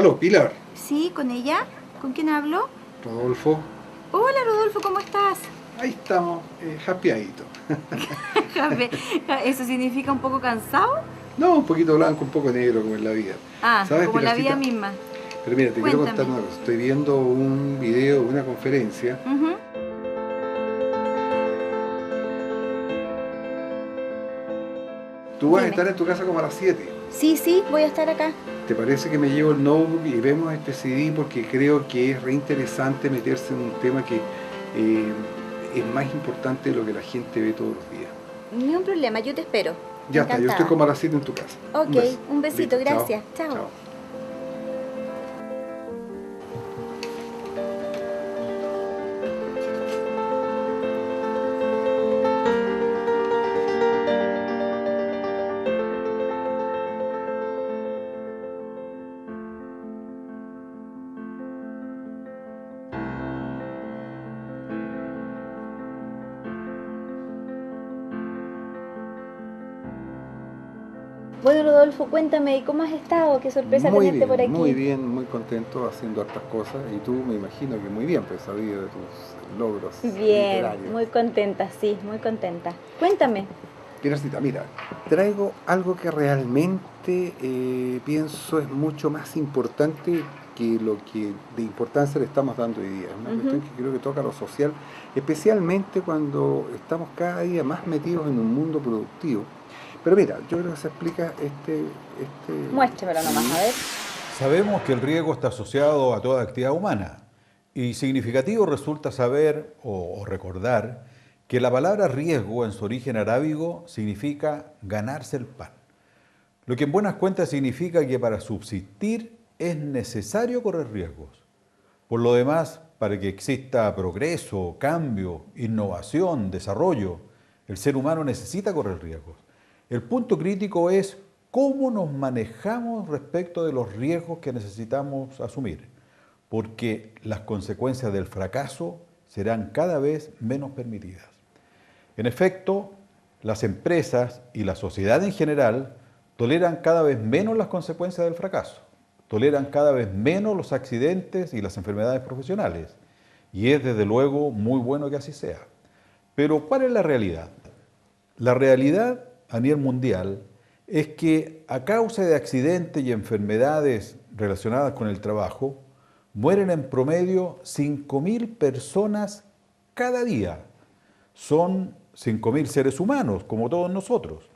Aló, Pilar. Sí, con ella. ¿Con quién hablo? Rodolfo. Hola Rodolfo, ¿cómo estás? Ahí estamos, happyadito. Jafe, ¿eso significa un poco cansado? No, un poquito blanco, un poco negro, como en la vida. Ah, ¿Sabes, como la vida Pilarcita? misma. Pero mira, te quiero contar Cuéntame. una cosa. Estoy viendo un video, una conferencia. Ujú. Tú vas a Dime. estar en tu casa como a las 7. Sí, sí, voy a estar acá. ¿Te parece que me llevo el notebook y vemos este CD? Porque creo que es reinteresante meterse en un tema que es más importante de lo que la gente ve todos los días. Ni un problema, yo te espero. Ya está, yo estoy Encantada. como a las 7 en tu casa. Ok, Un beso. un besito, Listo, chao. gracias. Chao. Chao. Bueno, Rodolfo, cuéntame, ¿cómo has estado? Qué sorpresa tenerte por Muy aquí. bien, muy contento haciendo hartas cosas y tú me imagino que muy bien, pues sabido de tus logros Bien, literarios. muy contenta, sí, muy contenta. Cuéntame. Pilarcita, mira, traigo algo que realmente pienso es mucho más importante que lo que de importancia le estamos dando hoy día. Es una cuestión Ujú. que creo que toca lo social, especialmente cuando estamos cada día más metidos en un mundo productivo. Pero mira, yo creo que se explica Muéstramelo nomás, a sí. ver. Sabemos que el riesgo está asociado a toda actividad humana y significativo resulta saber o recordar que la palabra riesgo en su origen arábigo significa ganarse el pan, lo que en buenas cuentas significa que para subsistir es necesario correr riesgos. Por lo demás, para que exista progreso, cambio, innovación, desarrollo, el ser humano necesita correr riesgos. El punto crítico es cómo nos manejamos respecto de los riesgos que necesitamos asumir, porque las consecuencias del fracaso serán cada vez menos permitidas. En efecto, las empresas y la sociedad en general toleran cada vez menos las consecuencias del fracaso, toleran cada vez menos los accidentes y las enfermedades profesionales, y es desde luego muy bueno que así sea. Pero ¿cuál es la realidad? La realidad a nivel mundial es que a causa de accidentes y enfermedades relacionadas con el trabajo, mueren en promedio 5.000 personas cada día. Son 5.000 seres humanos, como todos nosotros.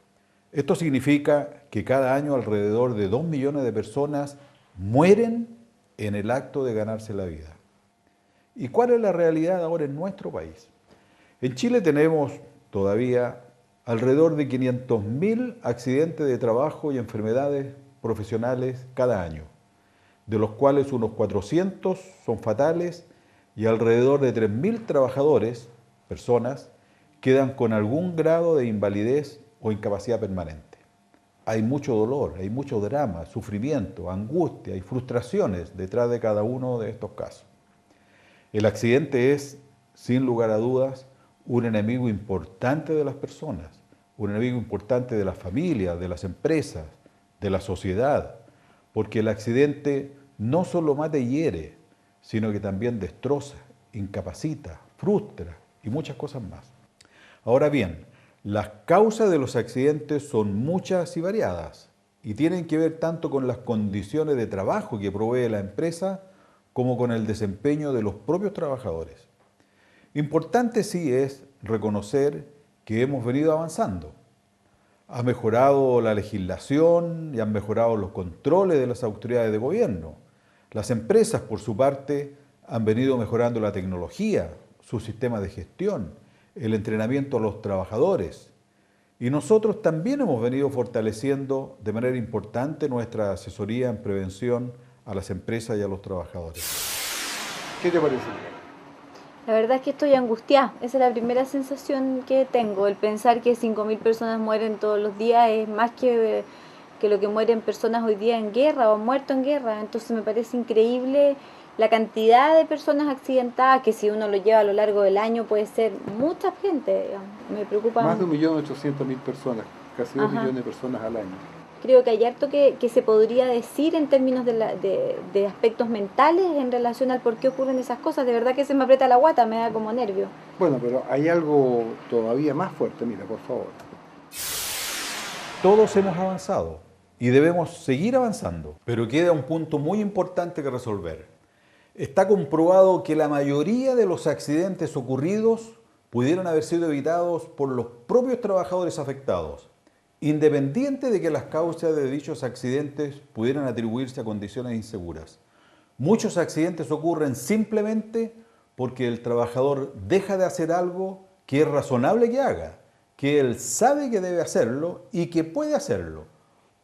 Esto significa que cada año alrededor de 2 millones de personas mueren en el acto de ganarse la vida. ¿Y cuál es la realidad ahora en nuestro país? En Chile tenemos todavía alrededor de 500.000 accidentes de trabajo y enfermedades profesionales cada año, de los cuales unos 400 son fatales y alrededor de 3.000 trabajadores, personas, quedan con algún grado de invalidez o incapacidad permanente. Hay mucho dolor, hay mucho drama, sufrimiento, angustia y frustraciones detrás de cada uno de estos casos. El accidente es, sin lugar a dudas, un enemigo importante de las personas, un enemigo importante de las familias, de las empresas, de la sociedad, porque el accidente no solo mata y hiere, sino que también destroza, incapacita, frustra y muchas cosas más. Ahora bien, las causas de los accidentes son muchas y variadas y tienen que ver tanto con las condiciones de trabajo que provee la empresa como con el desempeño de los propios trabajadores. Importante sí es reconocer que hemos venido avanzando. Ha mejorado la legislación y han mejorado los controles de las autoridades de gobierno. Las empresas, por su parte, han venido mejorando la tecnología, su sistema de gestión, el entrenamiento a los trabajadores. Y nosotros también hemos venido fortaleciendo de manera importante nuestra asesoría en prevención a las empresas y a los trabajadores. ¿Qué te parece? La verdad es que estoy angustiada. Esa es la primera sensación que tengo. El pensar que 5.000 personas mueren todos los días es más que lo que mueren personas hoy día en guerra o han muerto en guerra. Entonces me parece increíble la cantidad de personas accidentadas que si uno lo lleva a lo largo del año puede ser mucha gente. Me Más de preocupan. 1.800.000 personas, casi 2 Ajá. millones de personas al año. Creo que hay harto que se podría decir en términos de aspectos mentales en relación al por qué ocurren esas cosas. De verdad que se me aprieta la guata, me da como nervio. Bueno, pero hay algo todavía más fuerte, mira, por favor. Todos hemos avanzado y debemos seguir avanzando, pero queda un punto muy importante que resolver. Está comprobado que la mayoría de los accidentes ocurridos pudieron haber sido evitados por los propios trabajadores afectados, independiente de que las causas de dichos accidentes pudieran atribuirse a condiciones inseguras. Muchos accidentes ocurren simplemente porque el trabajador deja de hacer algo que es razonable que haga, que él sabe que debe hacerlo y que puede hacerlo,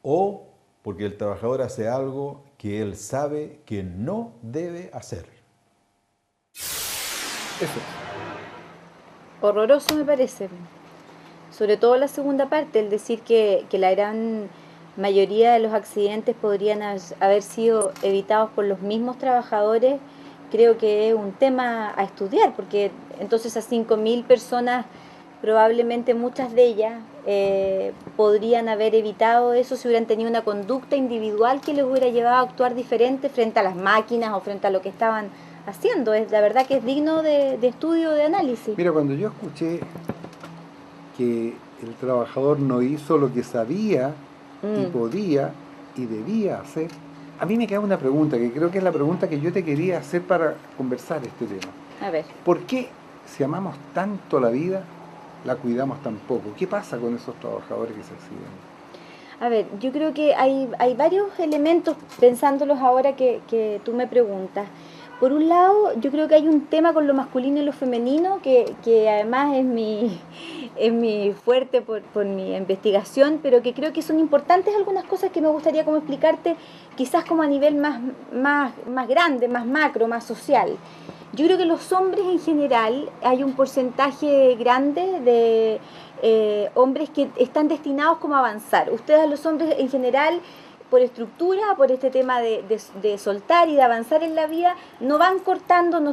o porque el trabajador hace algo que él sabe que no debe hacer. Eso. Horroroso me parece. Sobre todo la segunda parte, el decir que la gran mayoría de los accidentes podrían haber sido evitados por los mismos trabajadores, creo que es un tema a estudiar, porque entonces a 5.000 personas, probablemente muchas de ellas podrían haber evitado eso si hubieran tenido una conducta individual que les hubiera llevado a actuar diferente frente a las máquinas o frente a lo que estaban haciendo. La verdad que es digno de estudio, de análisis. Mira, cuando yo escuché que el trabajador no hizo lo que sabía y podía y debía hacer, a mí me queda una pregunta, que creo que es la pregunta que yo te quería hacer para conversar este tema. A ver. ¿Por qué, si amamos tanto la vida, la cuidamos tan poco? ¿Qué pasa con esos trabajadores que se accidentan? A ver, yo creo que hay varios elementos, pensándolos ahora que tú me preguntas. Por un lado, yo creo que hay un tema con lo masculino y lo femenino, que además es mi fuerte por mi investigación, pero que creo que son importantes algunas cosas que me gustaría como explicarte, quizás como a nivel más grande, más macro, más social. Yo creo que los hombres en general, hay un porcentaje grande de hombres que están destinados como a avanzar. Ustedes, los hombres en general, por estructura, por este tema de soltar y de avanzar en la vida, no van cortando, no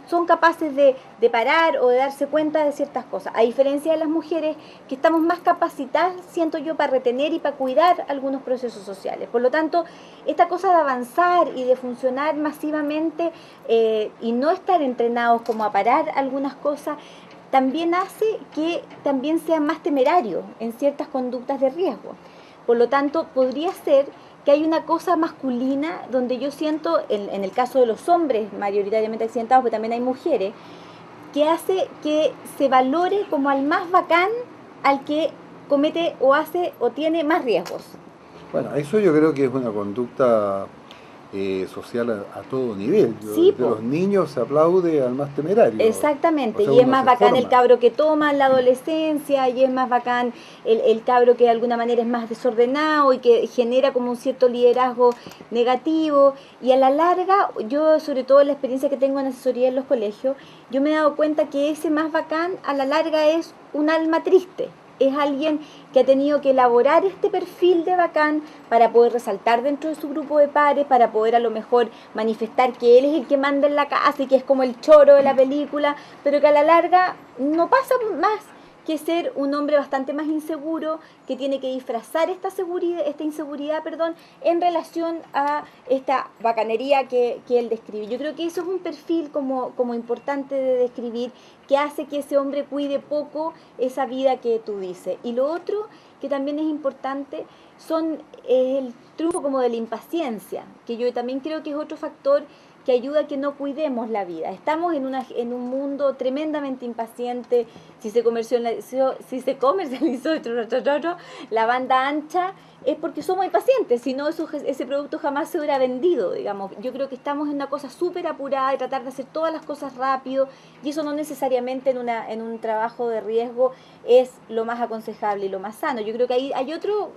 son capaces de parar o de darse cuenta de ciertas cosas. A diferencia de las mujeres, que estamos más capacitadas, siento yo, para retener y para cuidar algunos procesos sociales. Por lo tanto, esta cosa de avanzar y de funcionar masivamente y no estar entrenados como a parar algunas cosas, también hace que también sean más temerarios en ciertas conductas de riesgo. Por lo tanto, podría ser que hay una cosa masculina donde yo siento, en el caso de los hombres mayoritariamente accidentados, pero también hay mujeres, que hace que se valore como al más bacán, al que comete o hace o tiene más riesgos. Bueno, eso yo creo que es una conducta social a todo nivel. Sí, de los niños se aplaude al más temerario. Exactamente, O sea, y es uno más se bacán forma. el cabro que toma en la adolescencia, y es más bacán el cabro que de alguna manera es más desordenado y que genera como un cierto liderazgo negativo. Y a la larga, yo sobre todo en la experiencia que tengo en asesoría en los colegios, yo me he dado cuenta que ese más bacán a la larga es un alma triste. Es alguien que ha tenido que elaborar este perfil de bacán para poder resaltar dentro de su grupo de pares, para poder a lo mejor manifestar que él es el que manda en la casa y que es como el choro de la película, pero que a la larga no pasa más que ser un hombre bastante más inseguro, que tiene que disfrazar esta inseguridad, en relación a esta bacanería que él describe. Yo creo que eso es un perfil como importante de describir, que hace que ese hombre cuide poco esa vida que tú dices. Y lo otro que también es importante son el triunfo como de la impaciencia, que yo también creo que es otro factor que ayuda a que no cuidemos la vida. Estamos en un mundo tremendamente impaciente. Si se comercializó la banda ancha, es porque somos impacientes, si no ese producto jamás se hubiera vendido, digamos. Yo creo que estamos en una cosa súper apurada de tratar de hacer todas las cosas rápido, y eso no necesariamente en un trabajo de riesgo es lo más aconsejable y lo más sano. Yo creo que hay otro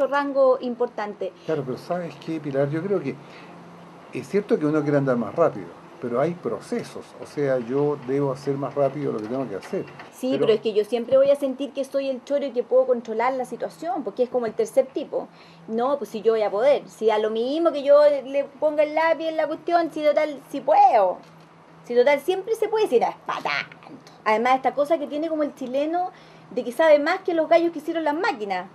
rango importante. Claro, pero ¿sabes qué, Pilar? Yo creo que es cierto que uno quiere andar más rápido, pero hay procesos. O sea, yo debo hacer más rápido lo que tengo que hacer. Sí, pero es que yo siempre voy a sentir que soy el choro y que puedo controlar la situación, porque es como el tercer tipo. No, pues si yo voy a poder. Si a lo mismo que yo le ponga el lápiz en la cuestión, si total, si puedo. Si total, siempre se puede decir, es para tanto. Además, esta cosa que tiene como el chileno de que sabe más que los gallos que hicieron las máquinas.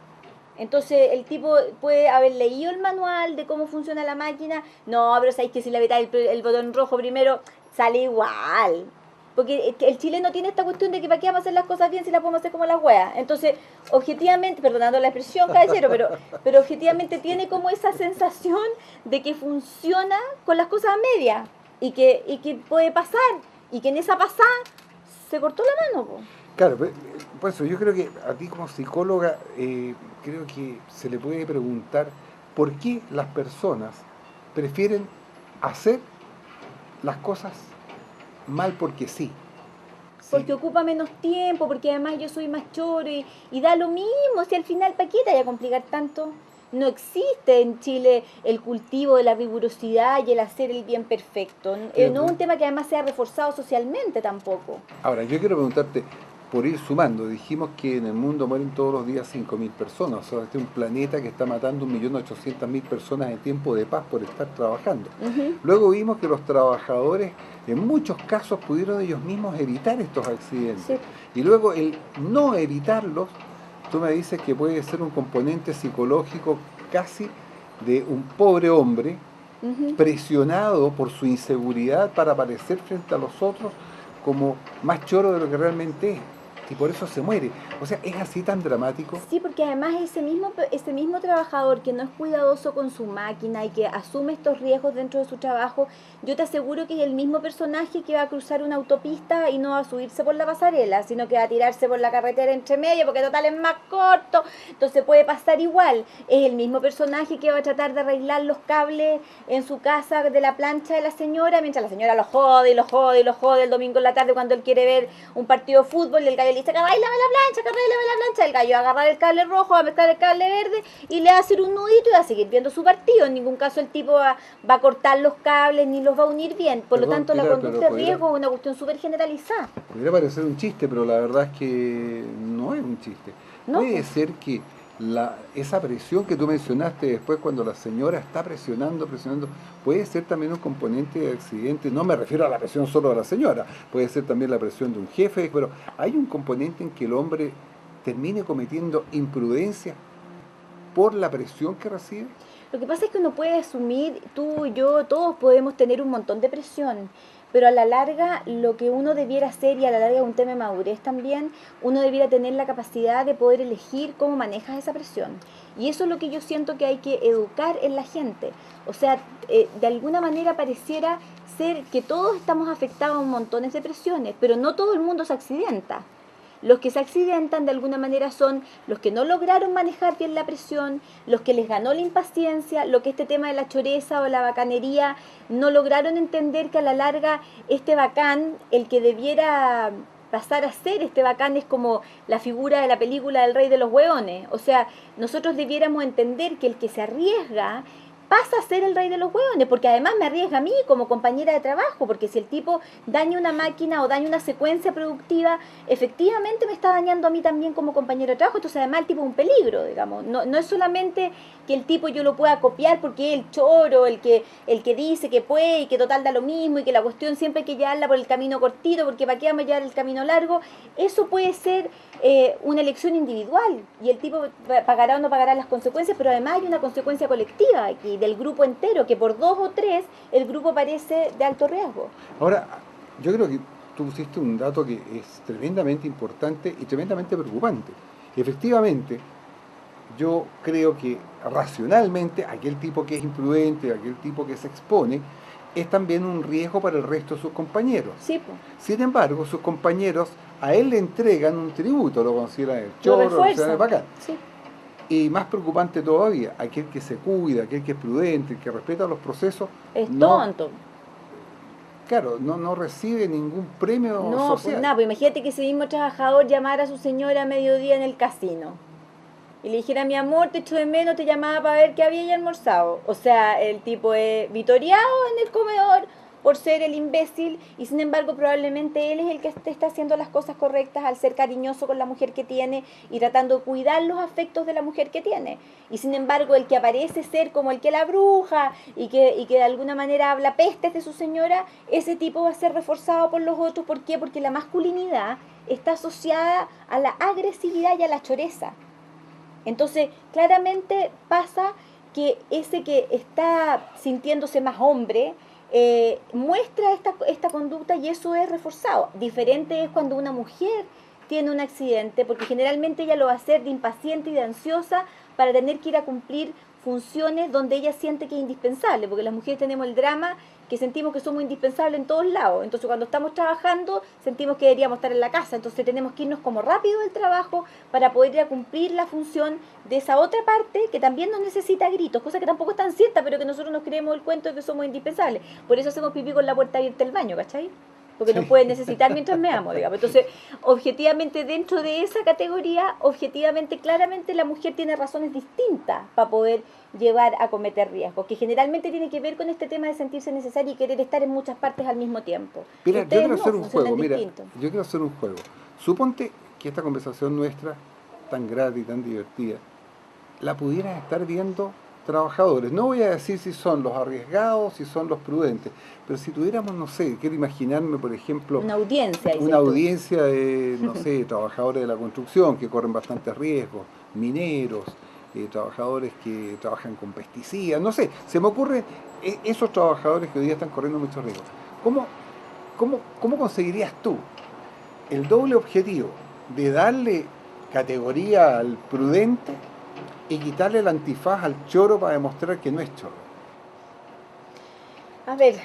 Entonces el tipo puede haber leído el manual de cómo funciona la máquina. No, pero sabéis que si le apretáis el botón rojo primero, sale igual. Porque el chileno tiene esta cuestión de que para qué vamos a hacer las cosas bien si las podemos hacer como las weas. Entonces, objetivamente, perdonando la expresión, caballero, pero objetivamente tiene como esa sensación de que funciona con las cosas a medias y que puede pasar y que en esa pasada se cortó la mano. Po. Claro, por eso yo creo que a ti como psicóloga creo que se le puede preguntar por qué las personas prefieren hacer las cosas mal porque sí. Porque ocupa menos tiempo, porque además yo soy más choro y da lo mismo, si al final, ¿para qué te vaya a complicar tanto? No existe en Chile el cultivo de la rigurosidad y el hacer el bien perfecto. No es un tema que además sea reforzado socialmente tampoco. Ahora, yo quiero preguntarte, por ir sumando, dijimos que en el mundo mueren todos los días 5.000 personas, o sea, este es un planeta que está matando 1.800.000 personas en tiempo de paz por estar trabajando. Luego vimos que los trabajadores en muchos casos pudieron ellos mismos evitar estos accidentes. Sí. Y luego el no evitarlos, tú me dices que puede ser un componente psicológico casi de un pobre hombre presionado por su inseguridad para aparecer frente a los otros como más choro de lo que realmente es. Y por eso se muere. O sea, ¿es así tan dramático? Sí, porque además ese mismo trabajador que no es cuidadoso con su máquina y que asume estos riesgos dentro de su trabajo, yo te aseguro que es el mismo personaje que va a cruzar una autopista y no va a subirse por la pasarela, sino que va a tirarse por la carretera entre medio, porque total es más corto, entonces puede pasar igual. Es el mismo personaje que va a tratar de arreglar los cables en su casa de la plancha de la señora, mientras la señora lo jode y lo jode y lo jode el domingo en la tarde cuando él quiere ver un partido de fútbol y el gallo le dice, arréglame la plancha, el gallo va a agarrar el cable rojo, va a mezclar el cable verde y le va a hacer un nudito y va a seguir viendo su partido. En ningún caso el tipo va a cortar los cables ni los va a unir bien. Por lo tanto, la conducta de riesgo es una cuestión súper generalizada. Podría parecer un chiste, pero la verdad es que no es un chiste. ¿No? Puede ser que esa presión que tú mencionaste después cuando la señora está presionando, puede ser también un componente de accidente. No me refiero a la presión solo de la señora, puede ser también la presión de un jefe, pero hay un componente en que el hombre termine cometiendo imprudencia por la presión que recibe. Lo que pasa es que uno puede asumir, tú, yo, todos podemos tener un montón de presión, pero a la larga lo que uno debiera hacer, y a la larga es un tema de madurez también, uno debiera tener la capacidad de poder elegir cómo manejas esa presión. Y eso es lo que yo siento que hay que educar en la gente. O sea, de alguna manera pareciera ser que todos estamos afectados a montones de presiones, pero no todo el mundo se accidenta. Los que se accidentan de alguna manera son los que no lograron manejar bien la presión, los que les ganó la impaciencia, lo que este tema de la choreza o la bacanería no lograron entender que a la larga este bacán, el que debiera pasar a ser este bacán es como la figura de la película del rey de los hueones. O sea, nosotros debiéramos entender que el que se arriesga pasa a ser el rey de los hueones, porque además me arriesga a mí como compañera de trabajo, porque si el tipo daña una máquina o daña una secuencia productiva, efectivamente me está dañando a mí también como compañero de trabajo, entonces además el tipo es un peligro, digamos. No es solamente que el tipo yo lo pueda copiar porque es el choro, el que dice que puede y que total da lo mismo y que la cuestión siempre hay que llevarla por el camino cortito, porque para qué vamos a llevar el camino largo. Eso puede ser una elección individual y el tipo pagará o no pagará las consecuencias, pero además hay una consecuencia colectiva aquí, del grupo entero, que por 2 o 3 el grupo parece de alto riesgo. Ahora, yo creo que tú pusiste un dato que es tremendamente importante y tremendamente preocupante. Efectivamente, yo creo que racionalmente aquel tipo que es imprudente, aquel tipo que se expone, es también un riesgo para el resto de sus compañeros. Sí, pues. Sin embargo, sus compañeros a él le entregan un tributo, lo consideran el chorro, lo consideran el bacán. Sí. Y más preocupante todavía, aquel que se cuida, aquel que es prudente, que respeta los procesos, es tonto. Claro, no recibe ningún premio social. Pues nada, pues imagínate que ese mismo trabajador llamara a su señora a mediodía en el casino y le dijera, mi amor, te echo de menos, te llamaba para ver qué había almorzado. O sea, el tipo es vitoreado en el comedor por ser el imbécil y sin embargo probablemente él es el que está haciendo las cosas correctas al ser cariñoso con la mujer que tiene y tratando de cuidar los afectos de la mujer que tiene. Y sin embargo el que aparece ser como el que la bruja y que de alguna manera habla pestes de su señora, ese tipo va a ser reforzado por los otros. ¿Por qué? Porque la masculinidad está asociada a la agresividad y a la choreza. Entonces, claramente pasa que ese que está sintiéndose más hombre muestra esta conducta y eso es reforzado. Diferente es cuando una mujer tiene un accidente, porque generalmente ella lo va a hacer de impaciente y de ansiosa para tener que ir a cumplir funciones donde ella siente que es indispensable, porque las mujeres tenemos el drama que sentimos que somos indispensables en todos lados. Entonces cuando estamos trabajando sentimos que deberíamos estar en la casa, entonces tenemos que irnos como rápido del trabajo para poder ir a cumplir la función de esa otra parte que también nos necesita gritos, cosa que tampoco es tan cierta, pero que nosotros nos creemos el cuento de que somos indispensables. Por eso hacemos pipí con la puerta abierta del baño, ¿cachai? Porque nos pueden necesitar mientras meamos, digamos. Entonces, objetivamente, dentro de esa categoría, objetivamente, claramente, la mujer tiene razones distintas para poder llevar a cometer riesgos, que generalmente tiene que ver con este tema de sentirse necesario y querer estar en muchas partes al mismo tiempo. Mira, yo quiero hacer un funcionan juego, distinto. yo quiero hacer un juego. Suponte que esta conversación nuestra, tan grata y tan divertida, la pudieran estar viendo trabajadores. No voy a decir si son los arriesgados, si son los prudentes, pero si tuviéramos, no sé, quiero imaginarme, por ejemplo, una audiencia de, no sé, trabajadores de la construcción que corren bastantes riesgos, mineros, trabajadores que trabajan con pesticidas, no sé, se me ocurren esos trabajadores que hoy día están corriendo muchos riesgos. ¿Cómo conseguirías tú el doble objetivo de darle categoría al prudente y quitarle el antifaz al choro para demostrar que no es choro? A ver,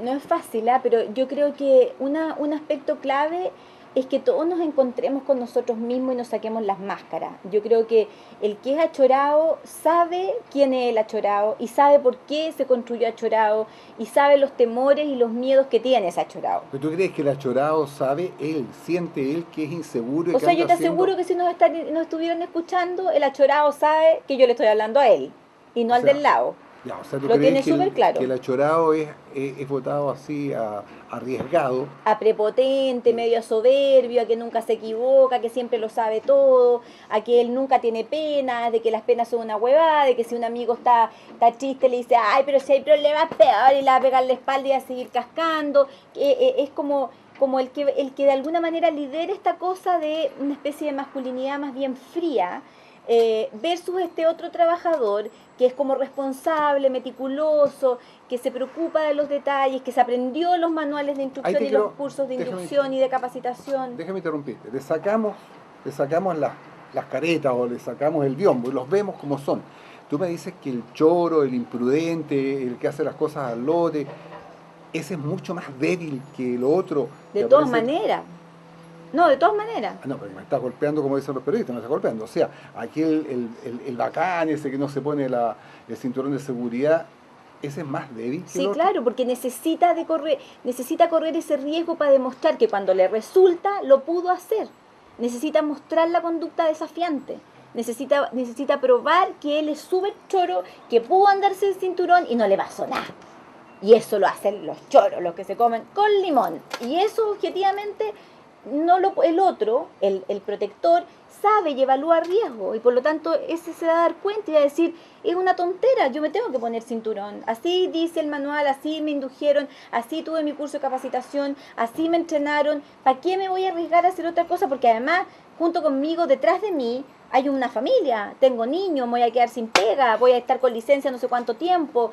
no es fácil, pero yo creo que un aspecto clave es que todos nos encontremos con nosotros mismos y nos saquemos las máscaras. Yo creo que el que es achorado sabe quién es el achorado y sabe por qué se construyó achorado y sabe los temores y los miedos que tiene ese achorado. ¿Pero tú crees que el achorado sabe él, siente él que es inseguro? Y o sea, yo te aseguro que si nos estuvieron escuchando, el achorado sabe que yo le estoy hablando a él y no al del lado. Ya, o sea, ¿tú lo crees tiene súper claro? Que el achorado es votado así, arriesgado? A prepotente, medio soberbio, a que nunca se equivoca, que siempre lo sabe todo, a que él nunca tiene pena, de que las penas son una huevada, de que si un amigo está triste le dice, ay, pero si hay problemas peor, y le va a pegar la espalda y va a seguir cascando. Es como el que de alguna manera lidera esta cosa de una especie de masculinidad más bien fría, versus este otro trabajador que es como responsable, meticuloso, que se preocupa de los detalles, que se aprendió los manuales de instrucción y los cursos de inducción y de capacitación. Déjame interrumpirte, le sacamos las caretas o le sacamos el biombo y los vemos como son. Tú me dices que el choro, el imprudente, el que hace las cosas al lote, ese es mucho más débil que el otro. De todas maneras. No, de todas maneras. No, pero me está golpeando, como dicen los periodistas, me está golpeando. O sea, aquí el bacán, ese que no se pone el cinturón de seguridad, ese es más débil que el otro. Sí, claro, porque necesita correr ese riesgo para demostrar que cuando le resulta, lo pudo hacer. Necesita mostrar la conducta desafiante. Necesita probar que él es súper choro, que pudo andarse el cinturón y no le va a sonar. Y eso lo hacen los choros, los que se comen con limón. Y eso, objetivamente, el otro, el protector, sabe y evalúa riesgo y por lo tanto ese se va a dar cuenta y va a decir, es una tontera, yo me tengo que poner cinturón, así dice el manual, así me indujeron, así tuve mi curso de capacitación, así me entrenaron, ¿para qué me voy a arriesgar a hacer otra cosa? Porque además, junto conmigo, detrás de mí, hay una familia, tengo niños, me voy a quedar sin pega, voy a estar con licencia no sé cuánto tiempo.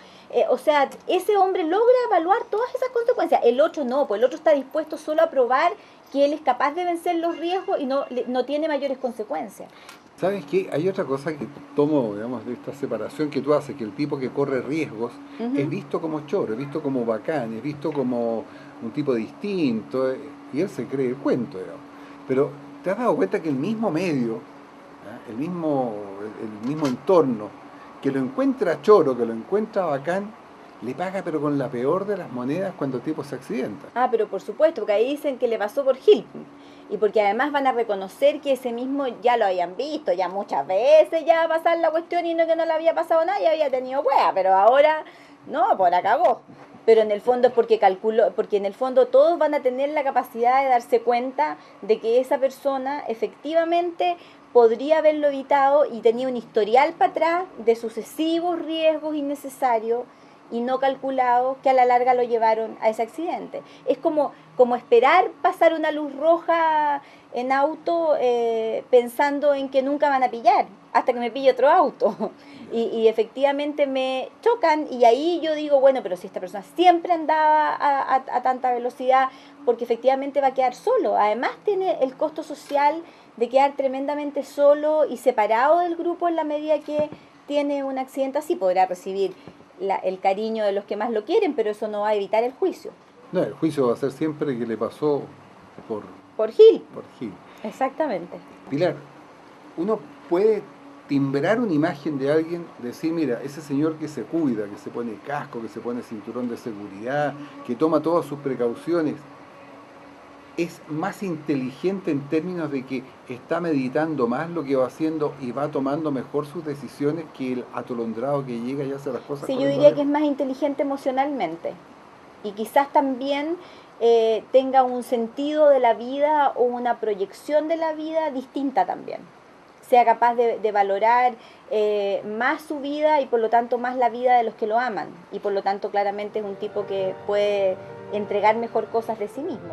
O sea, ese hombre logra evaluar todas esas consecuencias. El otro no, pues el otro está dispuesto solo a probar que él es capaz de vencer los riesgos y no tiene mayores consecuencias. ¿Sabes qué? Hay otra cosa que tomo, digamos, de esta separación que tú haces, que el tipo que corre riesgos es visto como choro, es visto como bacán, es visto como un tipo distinto, y él se cree el cuento, digamos. Pero ¿te has dado cuenta que el mismo medio, el mismo entorno, que lo encuentra choro, que lo encuentra bacán, le paga pero con la peor de las monedas cuando el tipo se accidenta? Ah, pero por supuesto, porque ahí dicen que le pasó por Gil. Y porque además van a reconocer que ese mismo ya lo habían visto, ya muchas veces ya va a pasar la cuestión y no que no le había pasado nada, ya había tenido hueá, pero ahora no, pues la cagó. Pero en el fondo es porque en el fondo todos van a tener la capacidad de darse cuenta de que esa persona efectivamente podría haberlo evitado y tenía un historial para atrás de sucesivos riesgos innecesarios y no calculados que a la larga lo llevaron a ese accidente. Es como esperar pasar una luz roja en auto pensando en que nunca van a pillar, hasta que me pille otro auto. Y efectivamente me chocan y ahí yo digo, bueno, pero si esta persona siempre andaba a tanta velocidad, porque efectivamente va a quedar solo. Además tiene el costo social de quedar tremendamente solo y separado del grupo en la medida que tiene un accidente así. Podrá recibir el cariño de los que más lo quieren, pero eso no va a evitar el juicio. No, el juicio va a ser siempre que le pasó por, Por Gil. por Gil. Exactamente. Pilar, uno puede timbrar una imagen de alguien, decir, mira, ese señor que se cuida, que se pone casco, que se pone cinturón de seguridad, que toma todas sus precauciones, es más inteligente en términos de que está meditando más lo que va haciendo y va tomando mejor sus decisiones que el atolondrado que llega y hace las cosas. Sí, yo diría que es más inteligente emocionalmente y quizás también tenga un sentido de la vida o una proyección de la vida distinta también. Sea capaz de valorar más su vida y por lo tanto más la vida de los que lo aman. Y por lo tanto claramente es un tipo que puede entregar mejor cosas de sí mismo.